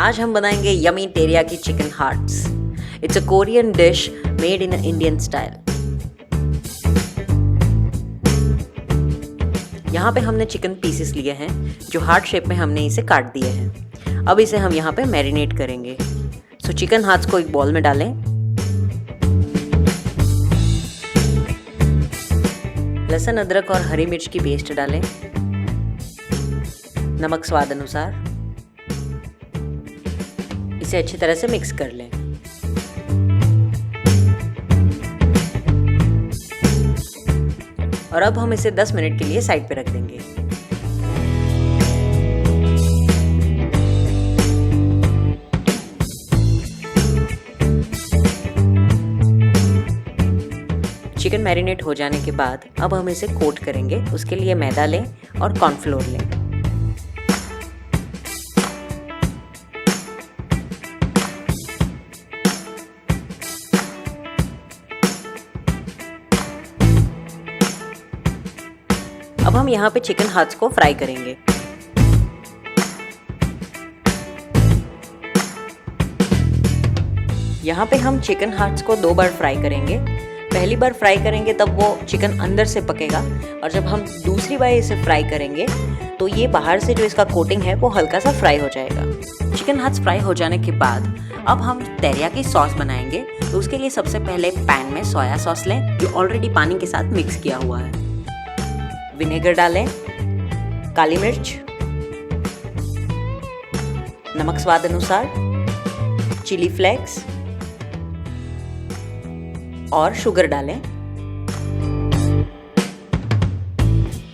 आज हम बनाएंगे yummy teriyaki chicken hearts. It's a Korean dish made in Indian style. यहाँ पे हमने चिकन पीसेस लिए हैं जो हार्ट शेप में हमने इसे काट दिए हैं। अब इसे हम यहाँ पे मैरिनेट करेंगे। सो चिकन हार्ट्स को एक बॉल में डालें। लहसुन, अदरक और हरी मिर्च की पेस्ट डालें। नमक स्वाद अनुसार। इसे अच्छी तरह से मिक्स कर लें। और अब हम इसे 10 मिनट के लिए साइड पे रख देंगे। चिकन मैरिनेट हो जाने के बाद अब हम इसे कोट करेंगे। उसके लिए मैदा लें और कॉर्नफ्लोर लें। अब हम यहाँ पे चिकन हार्ट्स को फ्राई करेंगे। यहाँ पे हम चिकन हार्ट्स को 2 बार फ्राई करेंगे। पहली बार फ्राई करेंगे तब वो चिकन अंदर से पकेगा, और जब हम दूसरी बार इसे फ्राई करेंगे तो ये बाहर से जो इसका कोटिंग है वो हल्का सा फ्राई हो जाएगा। चिकन हार्ट्स फ्राई हो जाने के बाद अब हम टेरियाकी सॉस बनाएंगे। तो उसके लिए सबसे पहले पैन में सोया सॉस लें जो ऑलरेडी पानी के साथ मिक्स किया हुआ है। विनेगर डालें, काली मिर्च, नमक स्वाद अनुसार, चिली फ्लेक्स और शुगर डालें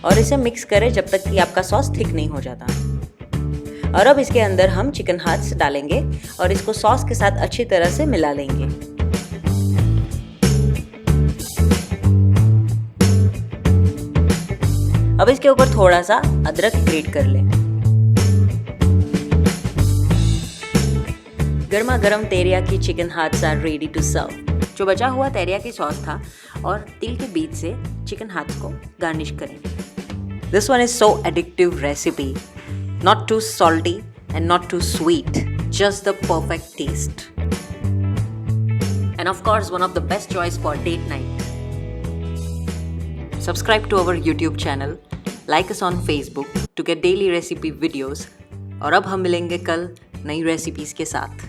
और इसे मिक्स करें जब तक कि आपका सॉस थिक नहीं हो जाता। और अब इसके अंदर हम चिकन हार्ट्स डालेंगे और इसको सॉस के साथ अच्छी तरह से मिला लेंगे। अब इसके ऊपर थोड़ा सा अदरक ग्रेट कर लें। गर्मा गर्म teriyaki chicken hearts are ready to serve. जो बचा हुआ तेरियाकी सॉस था और तिल के बीज से चिकन हार्ट्स को गार्निश करें। This one is so addictive recipe, not too salty and not too sweet, just the perfect taste and of course one of the best choice for date night. Subscribe to our YouTube channel, like us on Facebook to get daily recipe videos। और अब हम मिलेंगे कल नई recipes के साथ।